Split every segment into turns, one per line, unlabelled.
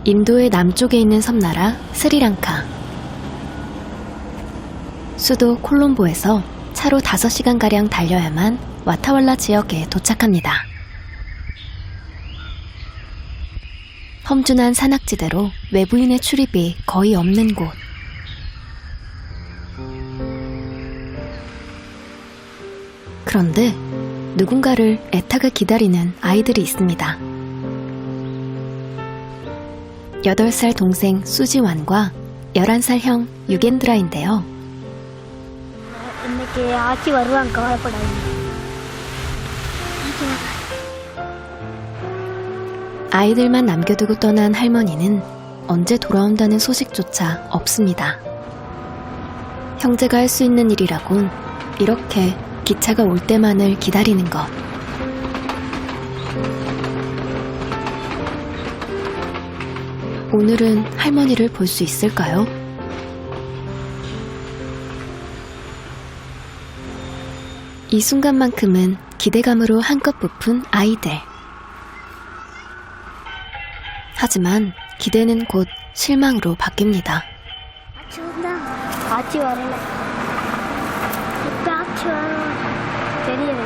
인도의 남쪽에 있는 섬나라 스리랑카. 수도 콜롬보에서 차로 5시간가량 달려야만 와타왈라 지역에 도착합니다. 험준한 산악지대로 외부인의 출입이 거의 없는 곳. 그런데 누군가를 애타게 기다리는 아이들이 있습니다. 8살 동생 수지완과 11살 형 유겐드라인데요.
இன்னைக்கு ஆச்சி வருவாங்க, கவலைப்படாதீங்க.
아이들만 남겨두고 떠난 할머니는 언제 돌아온다는 소식조차 없습니다. 형제가 할 수 있는 일이라곤 이렇게 기차가 올 때만을 기다리는 것. 오늘은 할머니를 볼 수 있을까요? 이 순간만큼은 기대감으로 한껏 부푼 아이들. 하지만 기대는 곧 실망으로 바뀝니다.
ஆச்சி வந்தா ஆச்சி வரல. இப்ப ஆச்சி வரும் தெரியல.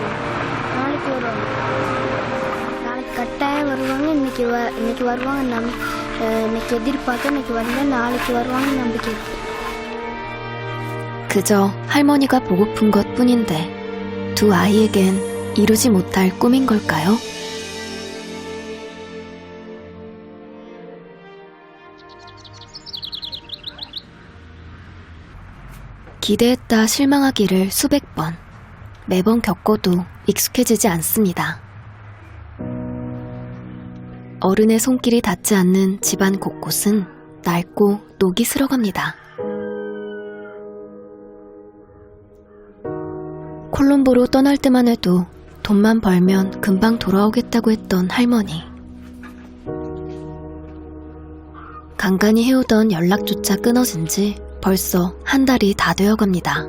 நாளைக்கு வருவாங்க. நாளைக்கு கட்டாயம் வருவாங்க. இன்னைக்கு வருவாங்க. இன்னைக்கு எதிர்பார்க்க இன்னைக்கு வரல. நாளைக்கு வருவாங்க நம்பிக்கை இருக்கு.
그저 할머니가 보고픈 것 뿐인데 두 아이에겐 이루지 못할 꿈인 걸까요? 기대했다 실망하기를 수백 번, 매번 겪어도 익숙해지지 않습니다. 어른의 손길이 닿지 않는 집안 곳곳은 낡고 녹이 슬어갑니다. 콜롬보로 떠날 때만 해도 돈만 벌면 금방 돌아오겠다고 했던 할머니. 간간히 해오던 연락조차 끊어진 지 벌써 한 달이 다 되어갑니다.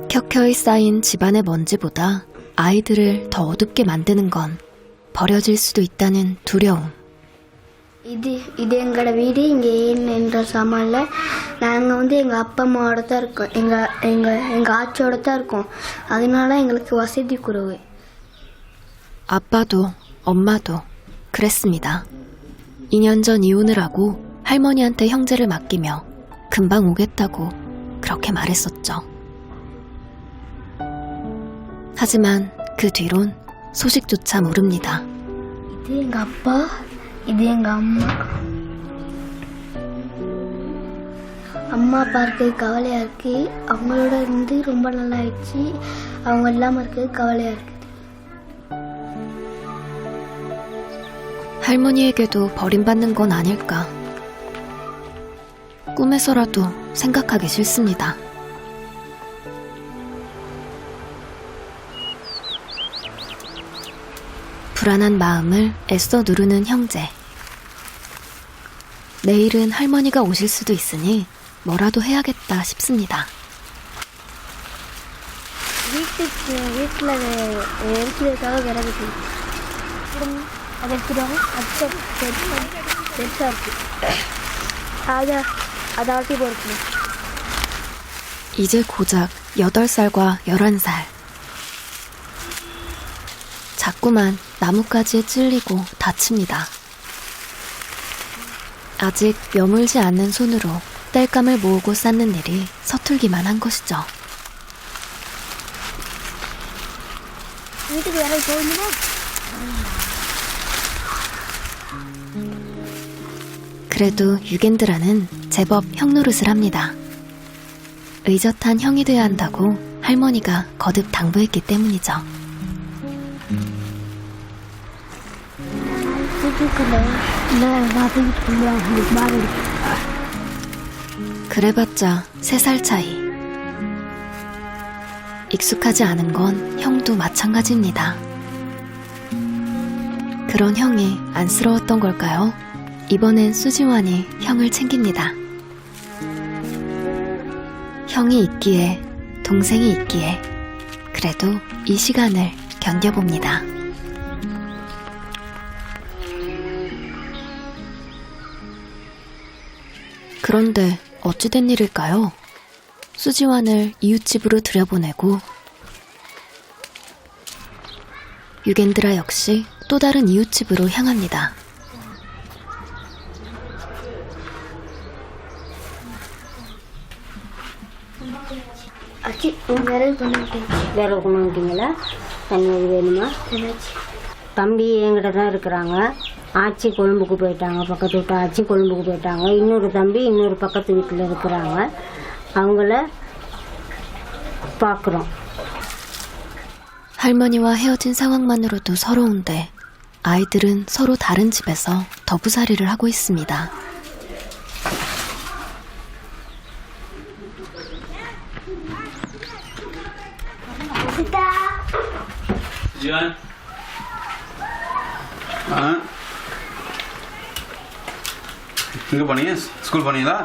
켜켜이 쌓인 집안의 먼지보다 아이들을 더 어둡게 만드는 건 버려질 수도 있다는 두려움.
இது எங்களோட வீடு. இங்கே ஏன்ற சாமான்ல நாங்கள் எங்கள் அப்பா அம்மாவோட தான் இருக்கோம். எங்கள் ஆச்சியோட தான் இருக்கோம். அதனால எங்களுக்கு வசதி குறைவு.
아빠도 엄마도 그랬습니다. 2년 전 이혼을 하고 할머니한테 형제를 맡기며 금방 오겠다고 그렇게 말했었죠. 하지만 그 뒤론 소식조차 모릅니다.
இது எங்கள் அப்பா, இது எங்கள் அம்மா. அம்மா அப்பா இருக்கிறது கவலையாக இருக்கு. அவங்களோட இருந்து ரொம்ப நல்லா ஆயிடுச்சு. அவங்க இல்லாமல் இருக்கிறது கவலையாக இருக்கு.
할머니에게도 버림받는 건 아닐까. 꿈에서라도 생각하기 싫습니다. 불안한 마음을 애써 누르는 형제. 내일은 할머니가 오실 수도 있으니 뭐라도 해야겠다 싶습니다.
வீட்டில் இருக்கிறதுக்காக விறகு அதை எடுத்துடுவாங்க. அது பெருசாக இருக்குது. அதை ஆட்டி போடுறது.
이제 고작 8살과 11살. 자꾸만 나뭇가지에 찔리고 다칩니다. 아직 여물지 않는 손으로 땔감을 모으고 쌓는 일이 서툴기만 한 것이죠.
வீட்டுக்கு யாராவது போகணுமா?
그래도 유겐드라는 제법 형 노릇을 합니다. 의젓한 형이 돼야 한다고 할머니가 거듭 당부했기 때문이죠. 그래봤자 3살 차이. 익숙하지 않은 건 형도 마찬가지입니다. 그런 형이 안쓰러웠던 걸까요? 이번엔 수지완이 형을 챙깁니다. 형이 있기에, 동생이 있기에 그래도 이 시간을 견뎌봅니다. 그런데 어찌된 일일까요? 수지환을 이웃집으로 들여보내고 유겐드라 역시 또 다른 이웃집으로 향합니다.
ஆச்சி விரல் பண்ணிட்டேன்.
வேற கொண்டு வந்துட்டீங்களா? தண்ணி எது வேணுமா?
என்னாச்சு?
தம்பி என்கிட்ட தான் இருக்கிறாங்க. ஆச்சி கொழும்புக்கு போயிட்டாங்க, பக்கத்து வீட்டு ஆச்சி கொழும்புக்கு போயிட்டாங்க. இன்னொரு தம்பி இன்னொரு பக்கத்து வீட்டில் இருக்கிறாங்க. அவங்கள பார்க்குறோம்.
할머니와 헤어진 상황만으로도 서러운데 아이들은 서로 다른 집에서 더부살이를 하고 있습니다.
지안. இங்கே போனீங்க ஸ்கூல் போனீங்களா?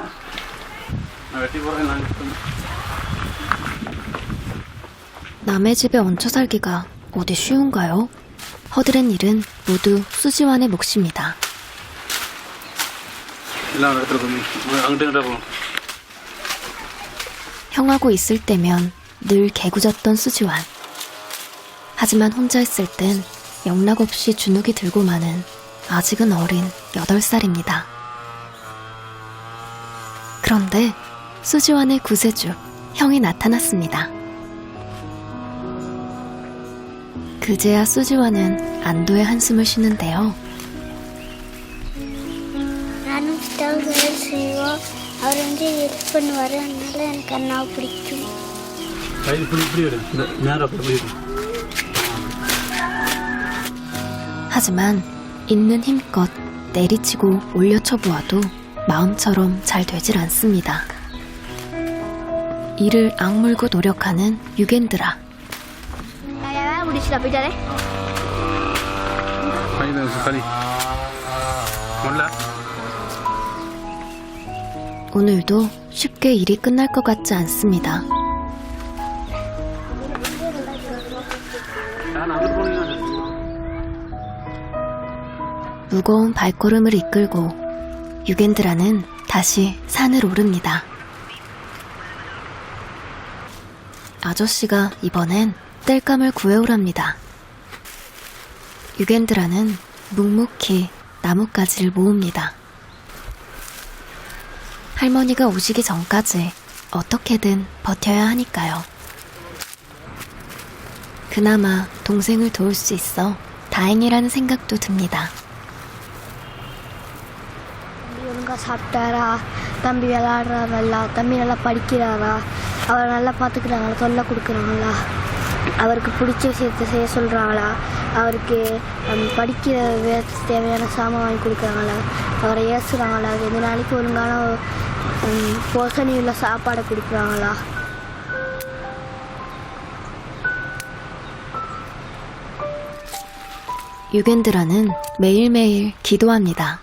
நான் வெட்டி போகிறேன். நான்
남의 집에 얹혀 살기가 어디 쉬운가요? 허들의 일은 모두 수지환의 몫입니다.
எல்லாம் இடத்துல போய் அங்கிட்ட இங்கிட்ட போகணும்.
형하고 있을 때면 늘 개구졌던 수지환. 하지만 혼자 있을 땐 영락없이 주눅이 들고마는 아직은 어린 8살입니다. 그런데 수지환의 구세주, 형이 나타났습니다. 그제야 수지환은 안도의 한숨을 쉬는데요.
நானும் ஸ்டவ் வேலை செய்வோம். அவர் ஹெல்ப் பண்ணுவார். அதனால எனக்கு அண்ணாவை பிடிக்கும்.
இப்படி விடு. நேரம் அப்படி விடு.
하지만 있는 힘껏 내리치고 올려쳐 보아도 마음처럼 잘 되질 않습니다. 이를 악물고 노력하는 유겐드라.
முடிச்சுட்டு போயிட்டாரே.
களி 몰라.
오늘도 쉽게 일이 끝날 것 같지 않습니다.
நான் அங்கே போனீங்கன்னா
무거운 발걸음을 이끌고 유겐드라는 다시 산을 오릅니다. 아저씨가 이번엔 땔감을 구해오랍니다. 유겐드라는 묵묵히 나뭇가지를 모읍니다. 할머니가 오시기 전까지 어떻게든 버텨야 하니까요. 그나마 동생을 도울 수 있어 다행이라는 생각도 듭니다.
தம்பி ஒழுங்கா சாப்பிட்டாரா? தம்பி விளையாடுறாரா? தம்பி நல்லா படிக்கிறாரா? அவர் நல்லா பார்த்துக்கிறாங்களா? தொல்லை கொடுக்குறாங்களா? அவருக்கு பிடிச்ச விஷயத்தை செய்ய சொல்கிறாங்களா? அவருக்கு படிக்கிற தேவையான சாமான் வாங்கி கொடுக்குறாங்களா? அவரை ஏசுகிறாங்களா? 2 நாளைக்கு ஒழுங்கான போஷணி உள்ள சாப்பாடை கொடுக்குறாங்களா?
유겐드라는 매일매일 기도합니다.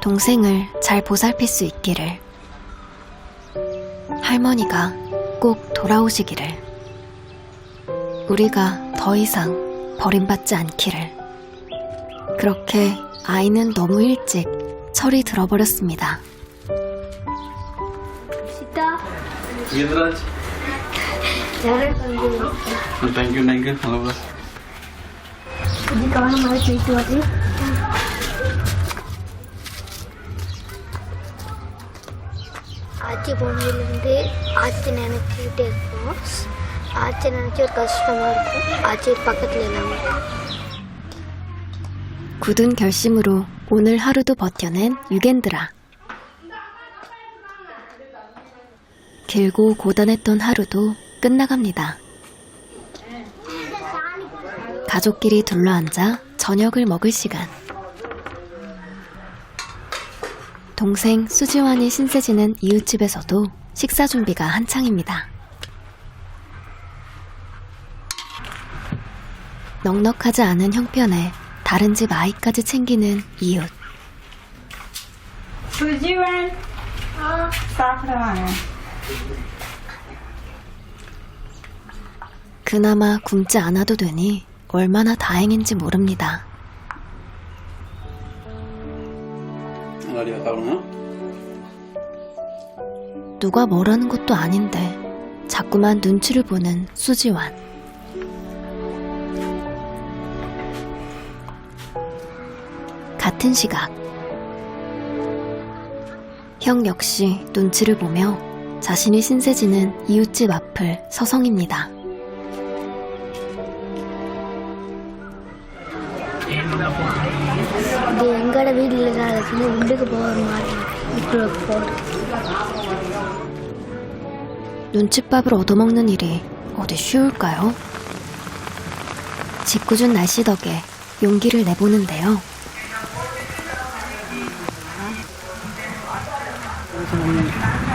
동생을 잘 보살필 수 있기를, 할머니가 꼭 돌아오시기를, 우리가 더 이상 버림받지 않기를. 그렇게 아이는 너무 일찍 철이 들어버렸습니다.
சீதா
யுகேந்திராஜ். தேங்க்யூ நல்லா.
இது கவனமாக போயிட்டு வருது. ஆச்சி போனதுலேருந்து ஆச்சி நினச்சிக்கிட்டே இருப்போம். ஆச்சி நினச்சி ஒரு கஷ்டமாக இருக்கும். ஆச்சி பக்கத்தில் இல்லாமல்.
굳은 결심으로 오늘 하루도 버텨낸 유겐드라. 길고 고단했던 하루도 끝나갑니다. 가족끼리 둘러앉아 저녁을 먹을 시간. 동생 수지환이 신세지는 이웃집에서도 식사 준비가 한창입니다. 넉넉하지 않은 형편에 다른 집 아이까지 챙기는 이웃.
수지원 சாப்பிடுவாங்க.
그나마 굶지 않아도 되니 얼마나 다행인지 모릅니다.
Lari a cabrón,
누가 뭐라는 것도 아닌데 자꾸만 눈치를 보는 수지환. 같은 시각 형 역시 눈치를 보며 자신이 신세지는 이웃집 앞을 서성입니다.
இது எங்களோட வீட்டில் நடக்குது உள்ளுக்கு போகிற மாதிரி இப்போ போடு
눈칫밥을 얻어먹는 일이 어디 쉬울까요? 짓궂은 날씨 덕에 용기를 내보는데요.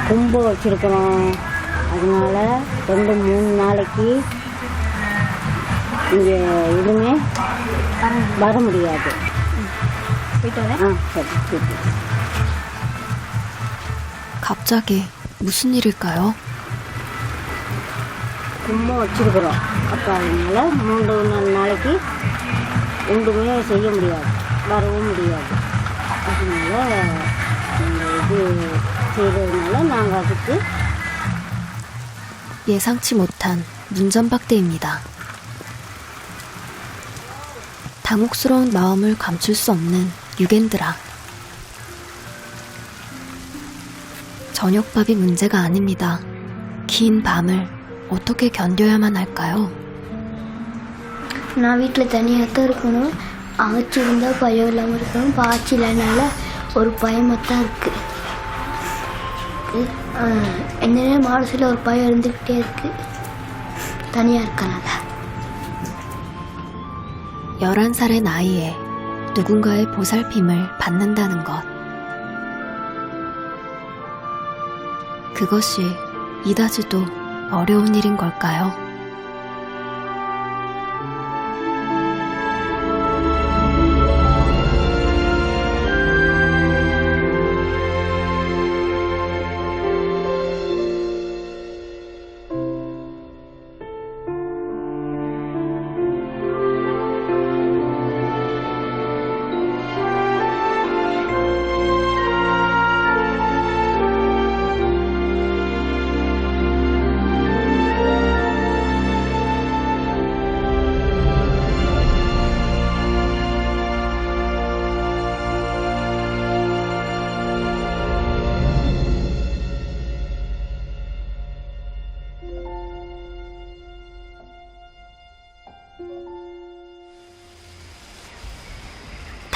கொம்பு வச்சிருக்கிறோம். அதனால 2-3 நாளைக்கு இங்கே எதுவுமே வர முடியாது.
போயிட்டு வரேன்.
சரி.
갑자기 무슨 일일까요?
கொம்பு வச்சிருக்கிறோம். அப்போ அதனால 3-4 நாளைக்கு ஒன்றுமே செய்ய முடியாது, வரவும் முடியாது. அதனால இந்த இது செய்கிறதுனால நாங்கள் அதுக்கு
예상치 못한 문전박대입니다. 당혹스러운 마음을 감출 수 없는 유겐드라. 저녁밥이 문제가 아닙니다. 긴 밤을 어떻게 견뎌야만 할까요?
நான் வீட்டில் தனியாக தான் இருக்கணும். ஆச்சி இருந்தால் பயம் இல்லாமல் இருக்கணும். ஆச்சி இல்லைனால ஒரு பயமாக தான் இருக்குது. எந்த நேரம் மனசில் ஒரு பயம் இருந்துக்கிட்டே இருக்குது தனியாக இருக்கனால.
11살의 나이에 누군가의 보살핌을 받는다는 것. 그것이 이다지도 어려운 일인 걸까요?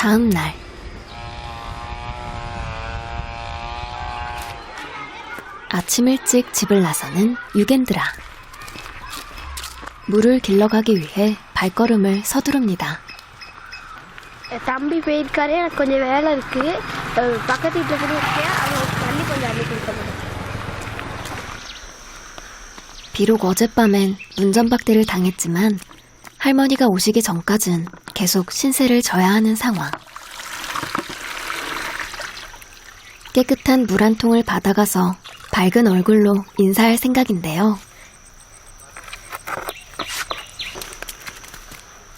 다음 날 아침 일찍 집을 나서는 유겐드라. 물을 길러가기 위해 발걸음을 서두릅니다.
தம்பி போயிருக்காரு. எனக்கு கொஞ்சம் வேலை இருக்குது. பக்கத்து வீட்டில் கூட இருக்கேன். அவங்க தண்ணி கொஞ்சம் அள்ளி கொடுக்கணும்.
비록 어젯밤엔 문전박대를 당했지만 할머니가 오시기 전까진 계속 신세를 져야 하는 상황. 깨끗한 물 한 통을 받아가서 밝은 얼굴로 인사할 생각인데요.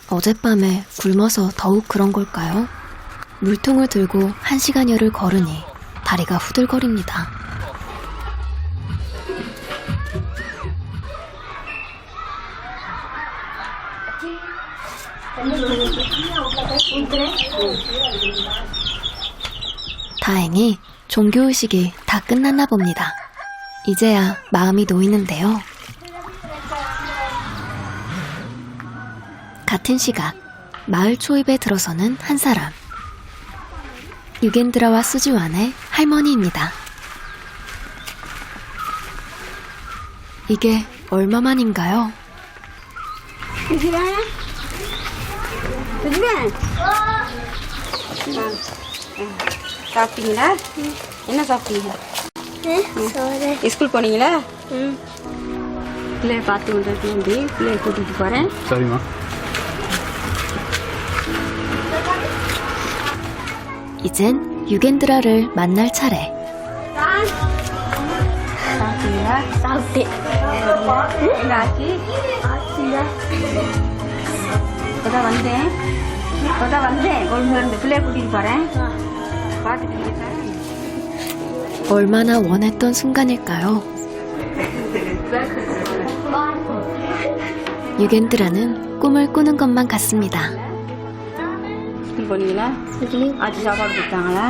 어젯밤에 굶어서 더욱 그런 걸까요? 물통을 들고 1시간여를 걸으니 다리가 후들거립니다. 다행히 종교의식이 다 끝났나 봅니다. 이제야 마음이 놓이는데요. 같은 시각 마을 초입에 들어서는 한 사람. 유겐드라와 수지완의 할머니입니다. 이게 얼마만인가요?
சாப்பிட்டீங்களா? என்ன சாப்பிட்டீங்க?
சோறு.
ஸ்கூல் போனீங்களா? பிள்ளைய பார்த்து கொண்டு தம்பி பிள்ளைய கூட்டிகிட்டு போகிறேன்.
சரிம்மா.
이젠 유겐드라를 만날 차례.
சாப்பிட்டீங்களா?
சாப்பிட்டேன்.
எங்க ஆச்சி? இப்போதான் வந்தேன் கொழும்புலேருந்து பிள்ளைய கூட்டிகிட்டு போகிறேன். பார்த்துக்கிட்டீங்களா?
얼마나 원했던 순간일까요? 유겐드라는 꿈을 꾸는 것만 같습니다.
ஸ்கூல் போனீங்களா? ஆச்சி சாப்பாடு கொடுத்தாங்களா?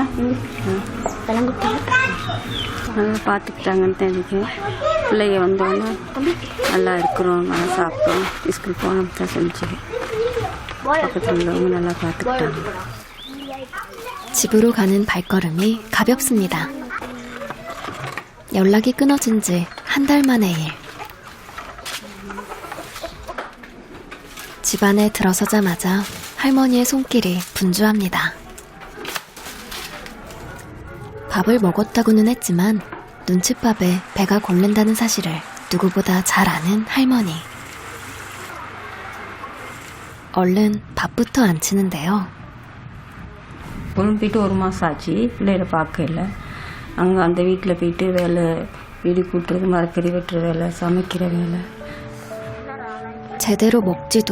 அதெல்லாம் கொடுத்தாங்க.
நல்லா பார்த்துக்கிட்டாங்கன்னு தெரிஞ்சு பிள்ளைங்க வந்தோன்னே நல்லா இருக்கிறோம், நல்லா சாப்பிட்டோம், ஸ்கூல் போனோம் தான் செஞ்சு பக்கத்தில் உள்ளவங்க நல்லா பார்த்துக்கிட்டாங்க.
집으로 가는 발걸음이 가볍습니다. 연락이 끊어진 지 한 달 만의 일. 집안에 들어서자마자 할머니의 손길이 분주합니다. 밥을 먹었다고는 했지만 눈칫밥에 배가 고른다는 사실을 누구보다 잘 아는 할머니. 얼른 밥부터 안 치는데요.
பொண்ணு போயிட்டு 1 மாதம் ஆச்சு. பிள்ளைகளை பார்க்கல. அங்கே அந்த வீட்டில் போயிட்டு வேலை, வீடு கூட்டுறது, மரக்கறி வெட்டுற வேலை, சமைக்கிற வேலை.
제대로 먹지도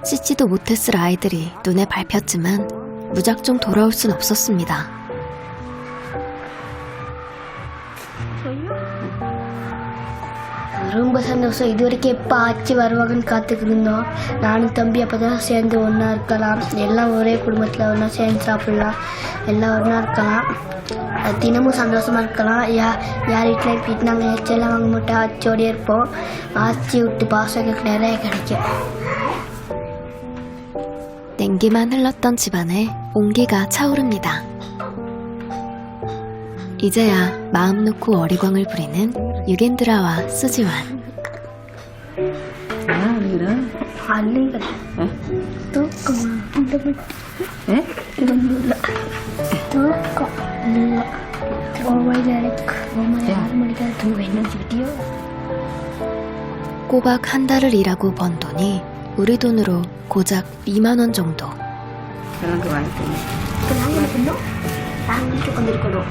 씻지도 못했을 아이들이 눈에 밟혔지만 무작정 돌아올 순 없었습니다.
ரொம்ப சந்தோஷம். இது வரைக்கும் எப்போ ஆட்சி வருவாங்கன்னு காத்துக்கிட்டு இருந்தோம். நானும் தம்பி அப்போ தான் சேர்ந்து ஒன்றா இருக்கலாம், எல்லாம் ஒரே குடும்பத்தில் ஒன்றா சேர்ந்து சாப்பிடலாம், எல்லாம் ஒன்றா இருக்கலாம், தினமும் சந்தோஷமாக இருக்கலாம். யார் வீட்டிலையும் போயிட்டு நாங்கள் எச்செல்லாம் வாங்க மாட்டோம், ஆட்சியோடய இருப்போம். ஆட்சி விட்டு பாசங்களுக்கு நிறைய கிடைக்கும்.
냉기만 흘렀던 집안에 온기가 차오릅니다. 이제야 마음 놓고 어리광을 부리는 유겐드라와 수지완.
அள்ளுங்கள் தூக்கமா இல்லை தூக்கம் இல்லை. 6 மணிக்கு தூங்க என்ன வச்சுக்கிட்டியோ.
꼬박 한 달을 일하고 번 돈이 우리 돈으로 고작 2만 원 정도.
கிழங்கு வாங்கிக்கோங்க.
நாங்கள் கொண்டிருக்கணும்.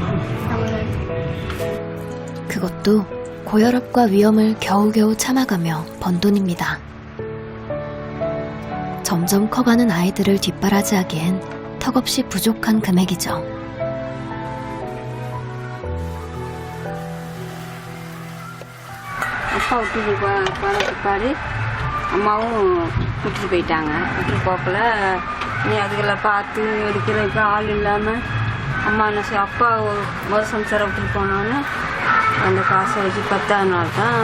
그것도 고혈압과 위험을 겨우겨우 참아가며 번 돈입니다. 점점 커가는 아이들을 뒷바라지하기엔 턱없이 부족한 금액이죠.
அப்பா விட்டுட்டு போன பிற்பாடு அம்மாவும் விட்டுட்டு போயிட்டாங்க. விட்டுட்டு போக்கல நீ அதுகளை பார்த்து எடுக்கிறதுக்கு ஆள் இல்லாமல் அம்மா என்ன செய்ய, அப்பா ஒரு சம்சாரம் விட்டுட்டு போனோன்னு அந்த காசை வச்சு 10வது நாள் தான்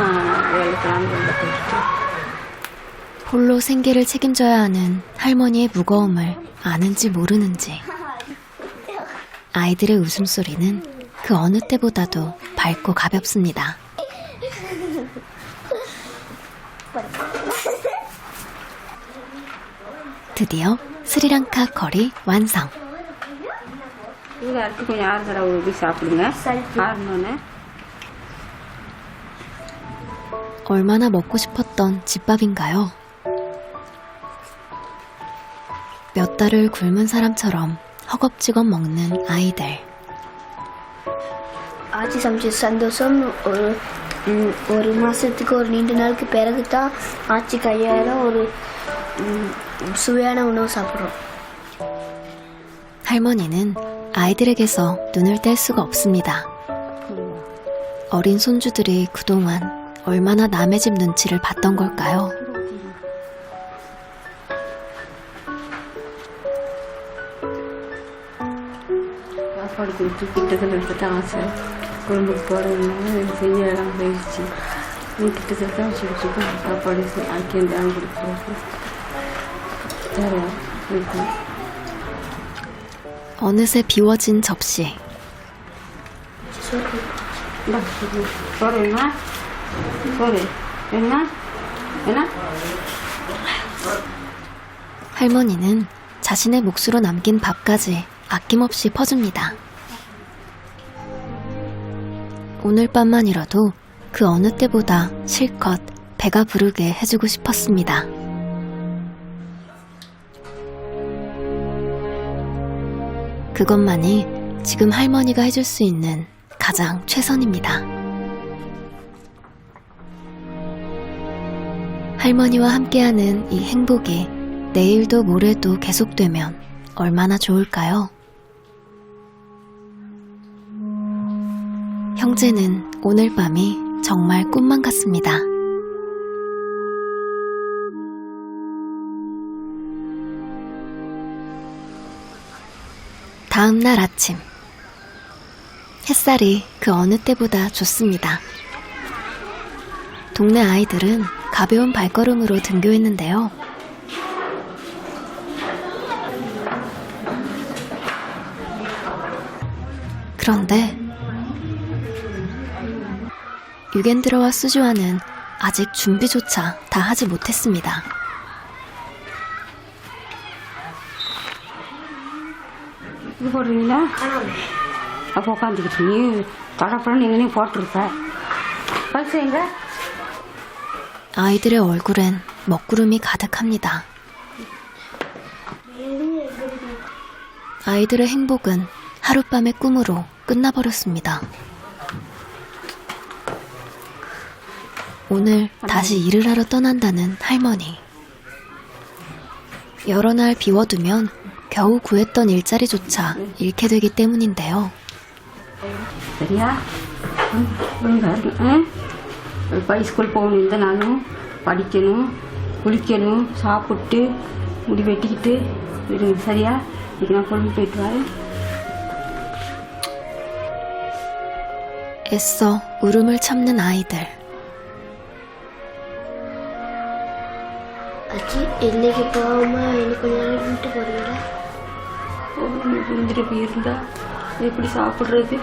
வேலைக்கெல்லாம் வெளில போயிட்டு.
홀로 생계를 책임져야 하는 할머니의 무거움을 아는지 모르는지 아이들의 웃음소리는 그 어느 때보다도 밝고 가볍습니다. 드디어 스리랑카 커리 완성.
இதில் அரைச்சி கொஞ்சம் ஆறுதலாக ஊற்றி சாப்பிடுங்க. ஆறுனோன்னே
얼마나 먹고 싶었던 집밥인가요? 몇 달을 굶은 사람처럼 허겁지겁 먹는 아이들.
ஆட்சி சமைச்ச சந்தோஷம் ஒரு மாதத்துக்கு ஒரு நீண்ட நாளுக்கு பிறகு தான் ஆட்சி கையால் ஒரு சுவையான உணவு சாப்பிட்றோம்.
할머니는 아이들에게서 눈을 뗄 수가 없습니다. 어린 손주들이 그동안 얼마나 남의 집 눈치를 봤던 걸까요?
சாப்பாடு கொடுத்து கிட்டத்தில் எடுத்துட்டு ஆசை குழம்புக்கு போகிறதுனால செய்யலாம் போயிடுச்சு. கிட்டத்தில் தான் வச்சுக்கிட்டு சாப்பாடு ஆக்கி அந்த கொடுக்குறது தரோம் இருக்கும்.
어느새 비워진 접시.
சோறு வேணுமா? சோறு வேணுமா? வேணா?
할머니는 자신의 몫으로 남긴 밥까지 아낌없이 퍼줍니다. 오늘 밤만이라도 그 어느 때보다 실컷 배가 부르게 해주고 싶었습니다. 그것만이 지금 할머니가 해줄 수 있는 가장 최선입니다. 할머니와 함께하는 이 행복이 내일도 모레도 계속되면 얼마나 좋을까요? 형제는 오늘 밤이 정말 꿈만 같습니다. 다음 날 아침, 햇살이 그 어느 때보다 좋습니다. 동네 아이들은 가벼운 발걸음으로 등교했는데요. 그런데 유겐드러와 수지와는 아직 준비조차 다 하지 못했습니다.
இது போடுறீங்களா அப்போ உட்காந்துக்கிட்டு நீ தொடப்படம் நீங்களே போட்டிருப்ப பல்ஸ் எங்க
아이들의 얼굴엔 먹구름이 가득합니다. 아이들의 행복은 하룻밤의 꿈으로 끝나버렸습니다. 오늘 다시 일을 하러 떠난다는 할머니. 여러 날 비워두면 겨우 구했던 일자리조차 잃게 되기 때문인데요.
சரியா ஸ்கூல் போகணும் இந்த நாளும் படிக்கணும் குளிக்கணும் சாப்பிட்டு முடி வெட்டிக்கிட்டு இருங்க சரியா இன்னைக்கு நான் கொண்டு போயிட்டு வரேன்
애써 울음을 참는 아이들.
ஆச்சி இன்னைக்கு போகாம இன்னும் கொஞ்ச நாள் விட்டு போறீங்களா?
முந்திரி போயிருந்தா எப்படி சாப்பிட்றது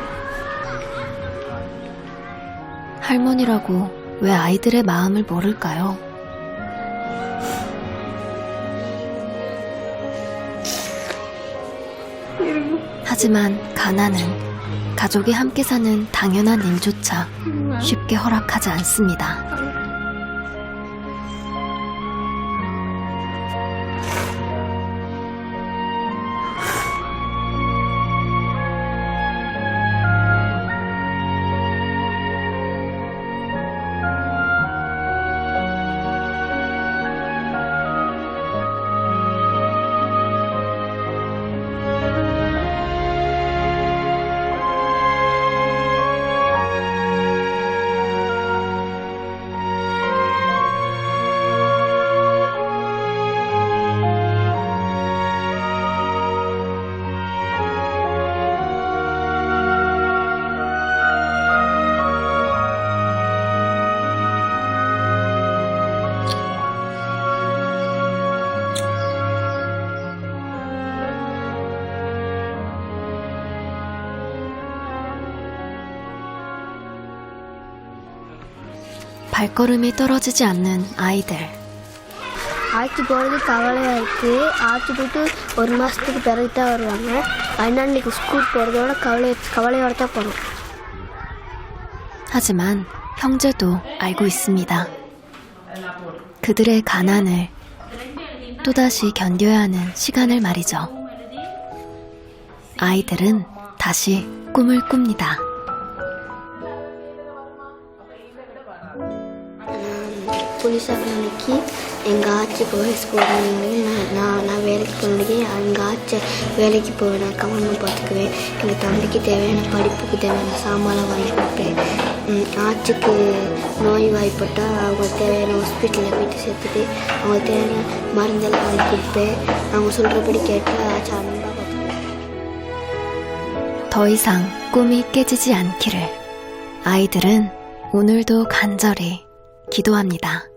할머니라고 왜 아이들의 마음을 모를까요? 하지만 가난은 가족이 함께 사는 당연한 일조차 쉽게 허락하지 않습니다. 발걸음이 떨어지지 않는 아이들.
ஆச்சி போகிறது கவலையாக இருக்குது. ஆச்சி போயிட்டு ஒரு மாதத்துக்கு பிறகு தான் வருவாங்க. அதனால் இன்னைக்கு ஸ்கூல் போகிறதோட கவலையோட தான் போகணும்.
하지만 형제도 알고 있습니다. 그들의 가난을 또다시 견뎌야 하는 시간을 말이죠. 아이들은 다시 꿈을 꿉니다.
போலீஸ் அன்னைக்கு எங்கள் ஆச்சி போலீஸ் போகிறேன். நான் வேலைக்கு போனதுக்கு எங்கள் ஆச்சி வேலைக்கு போவேன். நான் கவனம் பார்த்துக்குவேன். எங்கள் தம்பிக்கு தேவையான படிப்புக்கு தேவையான சாமானை வாங்கி கொடுப்பேன். ஆச்சிக்கு நோய் வாய்ப்பட்டால் அவங்க தேவையான ஹாஸ்பிட்டலில் போயிட்டு சேர்த்துட்டு அவங்க தேவையான மருந்தெல்லாம் வாங்கி கொடுப்பேன். அவங்க சொல்கிறபடி கேட்டால் ஆச்சி அன்பாக பார்த்துக்குவேன்.
더 이상 꿈이 깨지지 않기를 아이들은 오늘도 간절히 기도합니다.